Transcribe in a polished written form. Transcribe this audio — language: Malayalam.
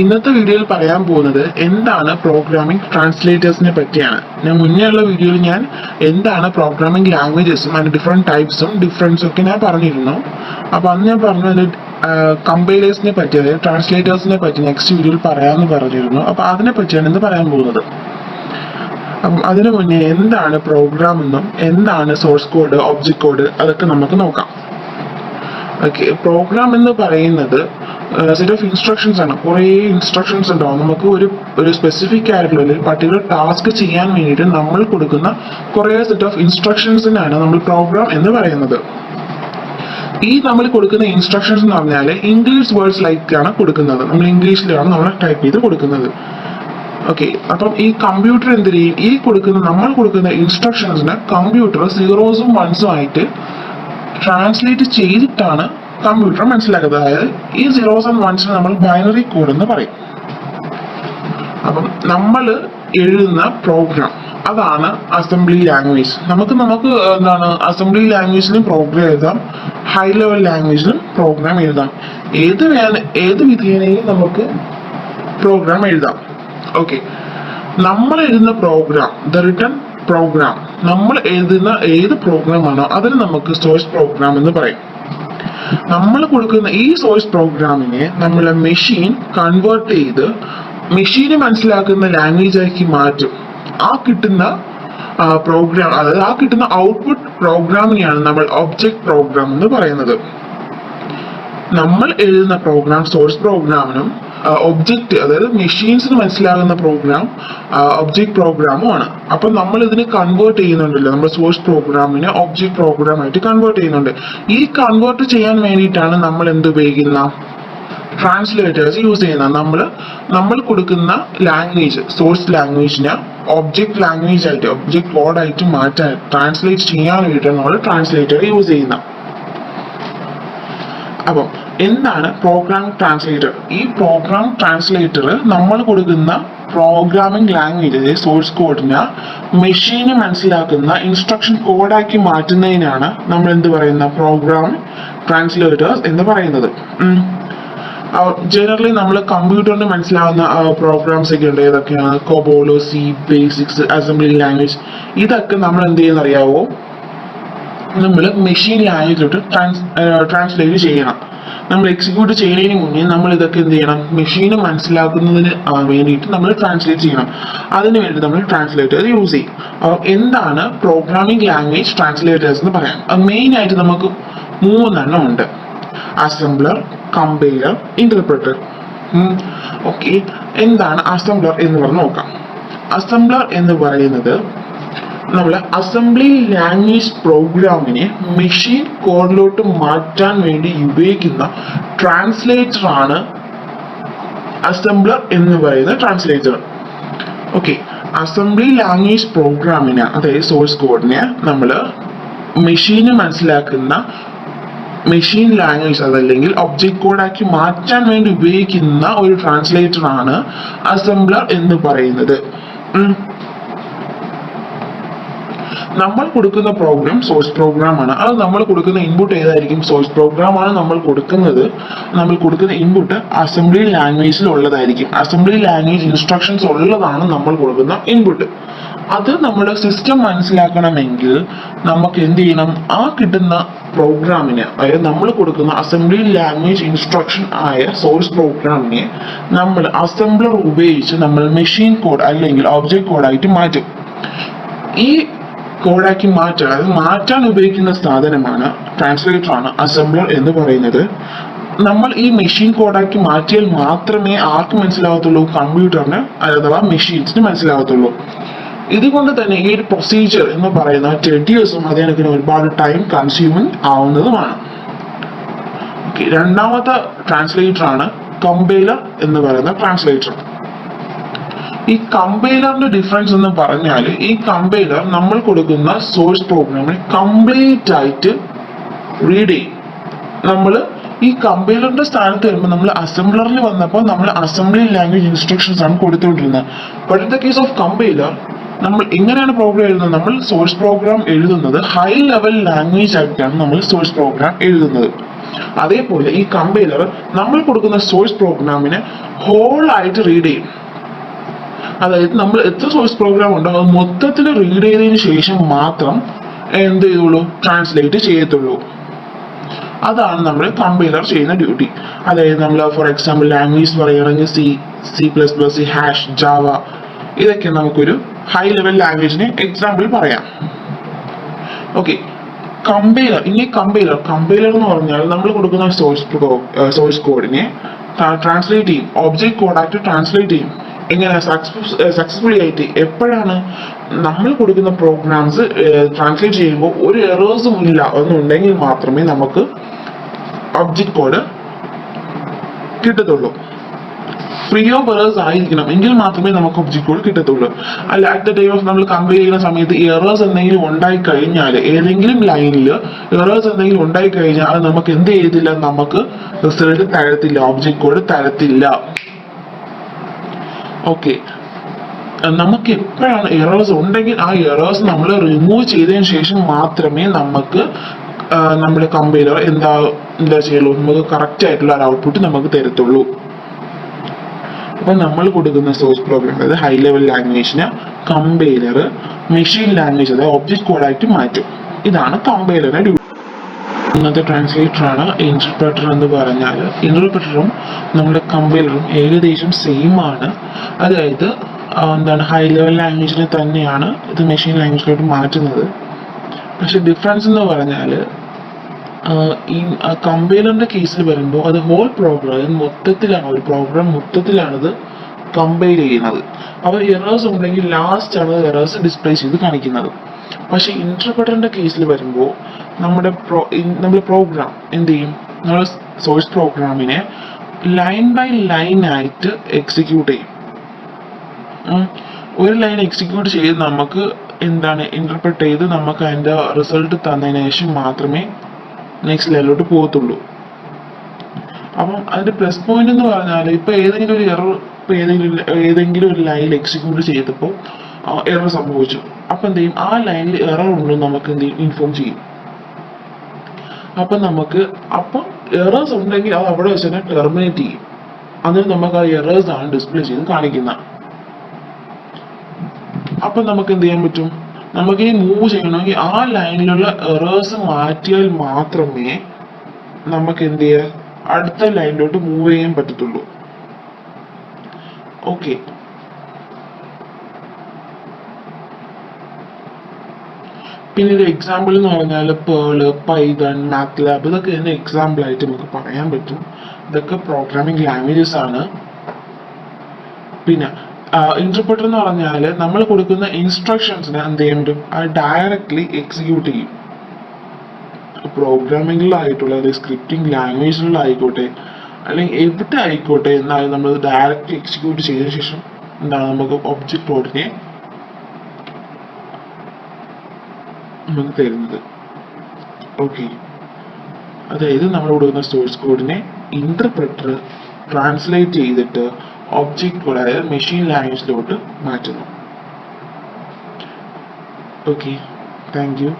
ഇന്നത്തെ വീഡിയോയിൽ പറയാൻ പോകുന്നത് എന്താണ് പ്രോഗ്രാമിംഗ് ട്രാൻസ്ലേറ്റേഴ്സിനെ പറ്റിയാണ്. ഞാൻ മുന്നേ ഉള്ള വീഡിയോയിൽ ഞാൻ എന്താണ് പ്രോഗ്രാമിംഗ് ലാംഗ്വേജസും അതിന്റെ ഡിഫറെന്റ് ടൈപ്സും ഡിഫറൻസും ഒക്കെ ഞാൻ പറഞ്ഞിരുന്നു. അപ്പോൾ അന്ന് ഞാൻ പറഞ്ഞത് കമ്പൈലേഴ്സിനെ പറ്റി, അതായത് ട്രാൻസ്ലേറ്റേഴ്സിനെ പറ്റി നെക്സ്റ്റ് വീഡിയോയിൽ പറയാമെന്ന് പറഞ്ഞിരുന്നു. അപ്പോൾ അതിനെ പറ്റിയാണ് ഇന്ന് പറയാൻ പോകുന്നത്. അപ്പം അതിനു മുന്നേ എന്താണ് പ്രോഗ്രാം എന്നും എന്താണ് സോഴ്സ് കോഡ്, ഒബ്ജക്റ്റ് കോഡ്, അതൊക്കെ നമുക്ക് നോക്കാം. ഓക്കെ, പ്രോഗ്രാം എന്ന് പറയുന്നത് സെറ്റ് ഓഫ് ഇൻസ്ട്രക്ഷൻസ് ആണ്. കുറേ ഇൻസ്ട്രക്ഷൻസ് ഉണ്ടാവും. നമുക്ക് ഒരു സ്പെസിഫിക് ആയിട്ടുള്ള ഒരു പർട്ടിക്കുലർ ടാസ്ക് ചെയ്യാൻ വേണ്ടിയിട്ട് നമ്മൾ കൊടുക്കുന്ന കുറേ സെറ്റ് ഓഫ് ഇൻസ്ട്രക്ഷൻസിനാണ് നമ്മൾ പ്രോഗ്രാം എന്ന് പറയുന്നത്. ഈ നമ്മൾ കൊടുക്കുന്ന ഇൻസ്ട്രക്ഷൻസ് എന്ന് പറഞ്ഞാൽ ഇംഗ്ലീഷ് വേർഡ്സ് ലൈക്ക് ആണ് കൊടുക്കുന്നത്. നമ്മൾ ഇംഗ്ലീഷിലാണ് നമ്മൾ ടൈപ്പ് ചെയ്ത് കൊടുക്കുന്നത്. ഓക്കെ, അപ്പം ഈ കമ്പ്യൂട്ടർ എന്ത് ചെയ്യും? നമ്മൾ കൊടുക്കുന്ന ഇൻസ്ട്രക്ഷൻസിന് കമ്പ്യൂട്ടർ സീറോസും വൺസും ആയിട്ട് ട്രാൻസ്ലേറ്റ് ചെയ്തിട്ടാണ് കമ്പ്യൂട്ടർ മനസ്സിലാക്കുന്നത്. അതായത് ഈ സീറോസ് ആൻഡ് വൺസിന് നമ്മൾ ബൈനറി കോഡ് എന്ന് പറയും. അപ്പം നമ്മൾ എഴുതുന്ന പ്രോഗ്രാം അതാണ് അസംബ്ലി ലാംഗ്വേജ്. നമുക്ക് എന്താണ് അസംബ്ലി ലാംഗ്വേജിലും പ്രോഗ്രാം എഴുതാം, ഹൈ ലെവൽ ലാംഗ്വേജിലും പ്രോഗ്രാം എഴുതാം. ഏത് വിധേനയും നമുക്ക് പ്രോഗ്രാം എഴുതാം. ഓക്കെ, നമ്മൾ എഴുതുന്ന പ്രോഗ്രാം, ദ റിട്ടൺ പ്രോഗ്രാം, നമ്മൾ എഴുതുന്ന ഏത് പ്രോഗ്രാം ആണോ അതിന് നമുക്ക് സോഴ്സ് പ്രോഗ്രാം എന്ന് പറയും. നമ്മൾ കൊടുക്കുന്ന ഈ സോഴ്സ് പ്രോഗ്രാമിനെ നമ്മളെ മെഷീൻ കൺവേർട്ട് ചെയ്ത് മെഷീന് മനസ്സിലാക്കുന്ന ലാംഗ്വേജ് ആക്കി മാറ്റും. ആ കിട്ടുന്ന പ്രോഗ്രാം, അതായത് ആ കിട്ടുന്ന ഔട്ട്പുട്ട് പ്രോഗ്രാമിനെയാണ് നമ്മൾ ഒബ്ജക്റ്റ് പ്രോഗ്രാം എന്ന് പറയുന്നത്. നമ്മൾ എഴുതുന്ന പ്രോഗ്രാം സോഴ്സ് പ്രോഗ്രാമിനും ഒബ്ജക്റ്റ്, അതായത് മെഷീൻസിന് മനസ്സിലാകുന്ന പ്രോഗ്രാം ഒബ്ജക്റ്റ് പ്രോഗ്രാമും ആണ്. അപ്പൊ നമ്മൾ ഇതിനെ കൺവേർട്ട് ചെയ്യുന്നുണ്ടല്ലോ, നമ്മൾ സോഴ്സ് പ്രോഗ്രാമിനെ ഒബ്ജക്റ്റ് പ്രോഗ്രാം ആയിട്ട് കൺവേർട്ട് ചെയ്യുന്നുണ്ട്. ഈ കൺവേർട്ട് ചെയ്യാൻ വേണ്ടിയിട്ടാണ് നമ്മൾ എന്ത് ഉപയോഗിക്കുന്ന ട്രാൻസ്ലേറ്റേഴ്സ് യൂസ് ചെയ്യുന്നത്. നമ്മൾ കൊടുക്കുന്ന ലാംഗ്വേജ്, സോഴ്സ് ലാംഗ്വേജിനെ ഒബ്ജക്റ്റ് ലാംഗ്വേജ് ആയിട്ട്, ഒബ്ജക്റ്റ് കോഡായിട്ട് മാറ്റാൻ, ട്രാൻസ്ലേറ്റ് ചെയ്യാൻ വേണ്ടിയിട്ടാണ് നമ്മൾ ട്രാൻസ്ലേറ്റർ യൂസ് ചെയ്യുന്നത്. അപ്പം എന്താണ് പ്രോഗ്രാമിംഗ് ട്രാൻസ്ലേറ്റർ? ഈ പ്രോഗ്രാം ട്രാൻസ്ലേറ്റർ നമ്മൾ കൊടുക്കുന്ന പ്രോഗ്രാമിംഗ് ലാംഗ്വേജ്, അതായത് സോഴ്സ് കോഡിനെ മെഷീന് മനസ്സിലാക്കുന്ന ഇൻസ്ട്രക്ഷൻ കോഡാക്കി മാറ്റുന്നതിനാണ് നമ്മൾ എന്ത് പറയുന്ന പ്രോഗ്രാം ട്രാൻസ്ലേറ്റേഴ്സ് എന്ന് പറയുന്നത്. ജനറലി നമ്മൾ കമ്പ്യൂട്ടറിന് മനസ്സിലാവുന്ന പ്രോഗ്രാംസ് ഒക്കെ ഉണ്ട്. ഏതൊക്കെയാണ്? കോബോള്, സി, ബേസിക്സ്, അസംബ്ലി ലാംഗ്വേജ്. ഇതൊക്കെ നമ്മൾ എന്ത് ചെയ്യുന്ന അറിയാവോ? നമ്മൾ മെഷീൻ ലാംഗ്വേജിലോട്ട് ട്രാൻസ്ലേറ്റ് ചെയ്യണം. നമ്മൾ എക്സിക്യൂട്ട് ചെയ്യുന്നതിന് മുന്നേ നമ്മൾ ഇതൊക്കെ എന്ത് ചെയ്യണം? മെഷീന് മനസ്സിലാക്കുന്നതിന് വേണ്ടിയിട്ട് നമ്മൾ ട്രാൻസ്ലേറ്റ് ചെയ്യണം. അതിന് വേണ്ടി നമ്മൾ ട്രാൻസ്ലേറ്റർ യൂസ് ചെയ്യും. എന്താണ് പ്രോഗ്രാമിംഗ് ലാംഗ്വേജ് ട്രാൻസ്ലേറ്റേഴ്സ് എന്ന് പറയാം? മെയിൻ ആയിട്ട് നമുക്ക് 3 ഉണ്ട്: അസംബ്ലർ, കമ്പൈലർ, ഇന്റർപ്രറ്റർ. ഓക്കെ, എന്താണ് അസംബ്ലർ എന്ന് പറഞ്ഞ് നോക്കാം. അസംബ്ലർ എന്ന് പറയുന്നത് നമ്മൾ അസംബ്ലി ലാംഗ്വേജ് പ്രോഗ്രാമിനെ മെഷീൻ കോഡിലോട്ട് മാറ്റാൻ വേണ്ടി ഉപയോഗിക്കുന്ന ട്രാൻസ്ലേറ്റർ ആണ് അസംബ്ലർ എന്ന് പറയുന്ന ട്രാൻസ്ലേറ്റർ. ഓക്കെ, അസംബ്ലി ലാംഗ്വേജ് പ്രോഗ്രാമിനെ, അതായത് സോഴ്സ് കോഡിനെ നമ്മൾ മെഷീന് മനസ്സിലാക്കുന്ന മെഷീൻ ലാംഗ്വേജ്, അതല്ലെങ്കിൽ ഒബ്ജക്റ്റ് കോഡാക്കി മാറ്റാൻ വേണ്ടി ഉപയോഗിക്കുന്ന ഒരു ട്രാൻസ്ലേറ്റർ ആണ് അസംബ്ലർ എന്ന് പറയുന്നത്. നമ്മൾ കൊടുക്കുന്ന പ്രോഗ്രാം സോഴ്സ് പ്രോഗ്രാം ആണ്. അത് നമ്മൾ കൊടുക്കുന്ന ഇൻപുട്ട് ഏതായിരിക്കും? സോഴ്സ് പ്രോഗ്രാം ആണ് നമ്മൾ കൊടുക്കുന്ന ഇൻപുട്ട് അസംബ്ലി ലാംഗ്വേജിൽ ഉള്ളതായിരിക്കും. അസംബ്ലി ലാംഗ്വേജ് ഇൻസ്ട്രക്ഷൻസ് ഉള്ളതാണ് നമ്മൾ കൊടുക്കുന്ന ഇൻപുട്ട്. അത് നമ്മുടെ സിസ്റ്റം മനസ്സിലാക്കണമെങ്കിൽ നമുക്ക് എന്ത് ചെയ്യണം? ആ കിട്ടുന്ന പ്രോഗ്രാമിനെ, അതായത് നമ്മൾ കൊടുക്കുന്ന അസംബ്ലി ലാംഗ്വേജ് ഇൻസ്ട്രക്ഷൻ ആയ സോഴ്സ് പ്രോഗ്രാമിനെ നമ്മൾ അസംബ്ലർ ഉപയോഗിച്ച് നമ്മൾ മെഷീൻ കോഡ് അല്ലെങ്കിൽ ഒബ്ജക്റ്റ് കോഡായിട്ട് മാറ്റും. ഈ കോഡാക്കി മാറ്റാൻ ഉപയോഗിക്കുന്ന സാധനമാണ്, ട്രാൻസ്ലേറ്റർ ആണ് അസംബ്ലർ എന്ന് പറയുന്നത്. നമ്മൾ ഈ മെഷീൻ കോഡാക്കി മാറ്റിയാൽ മാത്രമേ ആർക്ക് മനസ്സിലാവത്തുള്ളൂ? കമ്പ്യൂട്ടറിന് അഥവാ മെഷീൻസിന് മനസ്സിലാവത്തുള്ളൂ. ഇതുകൊണ്ട് തന്നെ ഈ ഒരു പ്രൊസീജിയർ എന്ന് പറയുന്ന ടെഡിയസും അതിനൊക്കെ ഒരുപാട് ടൈം കൺസ്യൂമിങ് ആവുന്നതുമാണ്. രണ്ടാമത്തെ ട്രാൻസ്ലേറ്റർ ആണ് കമ്പൈലർ എന്ന് പറയുന്ന ട്രാൻസ്ലേറ്റർ. ഈ കമ്പൈലറിന്റെ ഡിഫറൻസ് എന്ന് പറഞ്ഞാൽ, ഈ കമ്പൈലർ നമ്മൾ കൊടുക്കുന്ന സോഴ്സ് പ്രോഗ്രാമിനെ കംപ്ലീറ്റ് ആയിട്ട് റീഡ് ചെയ്യും. നമ്മൾ ഈ കമ്പൈലറിന്റെ സ്ഥാനത്ത് വരുമ്പോൾ നമ്മൾ അസംബ്ലറിൽ വന്നപ്പോൾ നമ്മൾ അസംബ്ലി ലാംഗ്വേജ് ഇൻസ്ട്രക്ഷൻസ് ആണ് കൊടുത്തുകൊണ്ടിരുന്നത്. But in the case of compiler നമ്മൾ എങ്ങനെയാണ് പ്രോഗ്രാം എഴുതുന്നത്? നമ്മൾ സോഴ്സ് പ്രോഗ്രാം എഴുതുന്നത് ഹൈ ലെവൽ ലാംഗ്വേജ് ആയിട്ടാണ് നമ്മൾ സോഴ്സ് പ്രോഗ്രാം എഴുതുന്നത്. അതേപോലെ ഈ കമ്പൈലർ നമ്മൾ കൊടുക്കുന്ന സോഴ്സ് പ്രോഗ്രാമിനെ ഹോൾ ആയിട്ട് റീഡ് ചെയ്യും. അതായത് നമ്മൾ എത്ര സോഴ്സ് പ്രോഗ്രാം ഉണ്ടോ അത് മൊത്തത്തിൽ റീഡ് ചെയ്തതിന് ശേഷം മാത്രം എന്ത് ചെയ്തുള്ളൂ, ട്രാൻസ്ലേറ്റ് ചെയ്യത്തുള്ളൂ. അതാണ് നമ്മൾ കമ്പൈലർ ചെയ്യുന്ന ഡ്യൂട്ടി. അതായത് നമ്മൾ ഫോർ എക്സാമ്പിൾ ലാംഗ്വേജ് പറയുകയാണെങ്കിൽ C++, ഹാഷ്, ജാവ, ഇതൊക്കെ നമുക്കൊരു ഹൈ ലെവൽ ലാംഗ്വേജിന് എക്സാമ്പിൾ പറയാം. ഓക്കെ, കമ്പൈലർ എന്ന് പറഞ്ഞാൽ നമ്മൾ കൊടുക്കുന്ന സോഴ്സ് കോഡിനെ ട്രാൻസ്ലേറ്റ് ചെയ്യും, ഒബ്ജക്ട് കോഡായിട്ട് ട്രാൻസ്ലേറ്റ് ചെയ്യും. എങ്ങനെ സക്സസ്ഫുള്ളി ആയിട്ട് എപ്പോഴാണ് നമ്മൾ കൊടുക്കുന്ന പ്രോഗ്രാംസ് ട്രാൻസ്ലേറ്റ് ചെയ്യുമ്പോൾ ഒരു എറേഴ്സും ഇല്ല എന്നുണ്ടെങ്കിൽ മാത്രമേ നമുക്ക് ഒബ്ജക്ട് കോഡ് കിട്ടത്തുള്ളൂ. ഫ്രീ ഓഫ് എറേഴ്സ് ആയിരിക്കണം, എങ്കിൽ മാത്രമേ നമുക്ക് ഒബ്ജക്ട് കോഡ് കിട്ടത്തുള്ളൂ. അല്ല അറ്റ് ദ ടൈം ഓഫ് നമ്മൾ കമ്പയർ ചെയ്യുന്ന സമയത്ത് എറേഴ്സ് എന്തെങ്കിലും ഉണ്ടായി കഴിഞ്ഞാൽ, ഏതെങ്കിലും ലൈനിൽ എറേഴ്സ് എന്തെങ്കിലും ഉണ്ടായി കഴിഞ്ഞാൽ അത് നമുക്ക് എന്ത് ചെയ്തില്ല, നമുക്ക് റിസൾട്ട് തരത്തില്ല, ഒബ്ജക്ട് കോഡ് തരത്തില്ല. ഓക്കെ, നമുക്ക് എപ്പോഴാണ് എറേഴ്സ് ഉണ്ടെങ്കിൽ ആ എറേഴ്സ് നമ്മൾ റിമൂവ് ചെയ്തതിന് ശേഷം മാത്രമേ നമുക്ക് നമ്മുടെ കമ്പൈലർ എന്താ ചെയ്യുള്ളൂ, നമുക്ക് കറക്റ്റ് ആയിട്ടുള്ള ഒരു ഔട്ട്പുട്ട് നമുക്ക് തരത്തുള്ളൂ. അപ്പൊ നമ്മൾ കൊടുക്കുന്ന സോഴ്സ് പ്രോഗ്രാം അതായത് ഹൈ ലെവൽ ലാംഗ്വേജിനെ കമ്പൈലർ മെഷീൻ ലാംഗ്വേജ് അതായത് ഒബ്ജക്ട് കോഡായിട്ട് മാറ്റും. ഇതാണ് കമ്പൈലറിന്റെ ഡ്യൂട്ടി. ഇന്നത്തെ ട്രാൻസ്ലേറ്റർ ആണ് ഇന്റർപ്രറ്റർ എന്ന് പറഞ്ഞാൽ. ഇന്റർപ്രറ്ററും നമ്മുടെ കമ്പൈലറും ഏകദേശം സെയിം ആണ്. അതായത് ഹൈ ലെവൽ ലാംഗ്വേജിനെ തന്നെയാണ് ഇത് മെഷീൻ ലാംഗ്വേജിലോട്ട് മാറ്റുന്നത്. പക്ഷെ ഡിഫറൻസ് എന്ന് പറഞ്ഞാൽ ഈ കമ്പൈലറിന്റെ കേസിൽ വരുമ്പോൾ അത് ഹോൾ പ്രോഗ്രാം മൊത്തത്തിലാണ്, ഒരു പ്രോഗ്രാം മൊത്തത്തിലാണ് ഇത് കമ്പൈൽ ചെയ്യുന്നത്. അപ്പോൾ എറേഴ്സ് ഉണ്ടെങ്കിൽ ലാസ്റ്റ് ആണ് എറേഴ്സ് ഡിസ്പ്ലേ ചെയ്ത് കാണിക്കുന്നത്. പക്ഷെ ഇന്റർപ്രറ്ററിന്റെ കേസിൽ വരുമ്പോൾ നമ്മുടെ പ്രോഗ്രാം എന്ത് ചെയ്യും, നമ്മുടെ സോഴ്സ് പ്രോഗ്രാമിനെ ലൈൻ ബൈ ലൈൻ ആയിട്ട് എക്സിക്യൂട്ട് ചെയ്യും. ഒരു ലൈൻ എക്സിക്യൂട്ട് ചെയ്ത് നമുക്ക് ഇന്റർപ്രറ്റ് ചെയ്ത് നമുക്ക് അതിന്റെ റിസൾട്ട് തന്നതിന് ശേഷം മാത്രമേ നെക്സ്റ്റ് ലെവലിലോട്ട് പോകത്തുള്ളൂ. അപ്പം അതിന്റെ പ്ലസ് പോയിന്റ് എന്ന് പറഞ്ഞാൽ ഇപ്പൊ ഏതെങ്കിലും ഒരു എറർ, ഏതെങ്കിലും ഒരു ലൈനിൽ എക്സിക്യൂട്ട് ചെയ്തപ്പോൾ എറർ സംഭവിച്ചു. അപ്പൊ എന്ത് ചെയ്യും, ആ ലൈനിൽ എറർ ഉണ്ടെന്ന് നമുക്ക് എന്ത് ചെയ്യും, ഇൻഫോം ചെയ്യും. അപ്പം എറേഴ്സ് ഉണ്ടെങ്കിൽ അത് അവിടെ വെച്ച് തന്നെ ടെർമിനേറ്റ് ചെയ്യും. അതിന് നമുക്ക് ആ എറേഴ്സ് ആണ് ഡിസ്പ്ലേ ചെയ്ത് കാണിക്കുന്നത്. അപ്പൊ നമുക്ക് എന്ത് ചെയ്യാൻ പറ്റും, നമുക്ക് ഈ മൂവ് ചെയ്യണമെങ്കിൽ ആ ലൈനിലുള്ള എറേഴ്സ് മാറ്റിയാൽ മാത്രമേ നമുക്ക് എന്ത് ചെയ്യാൻ അടുത്ത ലൈനിലോട്ട് മൂവ് ചെയ്യാൻ പറ്റത്തുള്ളൂ. ഓക്കെ, പിന്നെ ഒരു എക്സാമ്പിൾ എന്ന് പറഞ്ഞാൽ പേള്, പൈതൺ, മാത്ലാബ്, ഇതൊക്കെ ഇതിന്റെ എക്സാമ്പിൾ ആയിട്ട് നമുക്ക് പറയാൻ പറ്റും. ഇതൊക്കെ പ്രോഗ്രാമിംഗ് ലാംഗ്വേജസ് ആണ്. പിന്നെ ഇന്റർപ്രറ്റർ എന്ന് പറഞ്ഞാൽ നമ്മൾ കൊടുക്കുന്ന ഇൻസ്ട്രക്ഷൻസിനെ എന്ത് ചെയ്യാൻ പറ്റും, അത് ഡയറക്ട്ലി എക്സിക്യൂട്ട് ചെയ്യും. പ്രോഗ്രാമിംഗിലായിട്ടുള്ള സ്ക്രിപ്റ്റിംഗ് ലാംഗ്വേജിലായിക്കോട്ടെ അല്ലെങ്കിൽ എവിടെ ആയിക്കോട്ടെ, എന്നാലും നമ്മൾ ഡയറക്റ്റ്ലി എക്സിക്യൂട്ട് ചെയ്തതിനു ശേഷം നമുക്ക് ഒബ്ജക്ട് കോഡിനെ നമുക്ക് തരുന്നത്. ഓക്കെ, അതായത് നമ്മൾ കൊടുക്കുന്ന സോഴ്സ് കോഡിനെ ഇന്റർപ്രറ്റർ ട്രാൻസ്ലേറ്റ് ചെയ്തിട്ട് ഒബ്ജക്ട് കോഡ് അതായത് മെഷീൻ ലാംഗ്വേജിലോട്ട് മാറ്റുന്നു. Okay, thank you.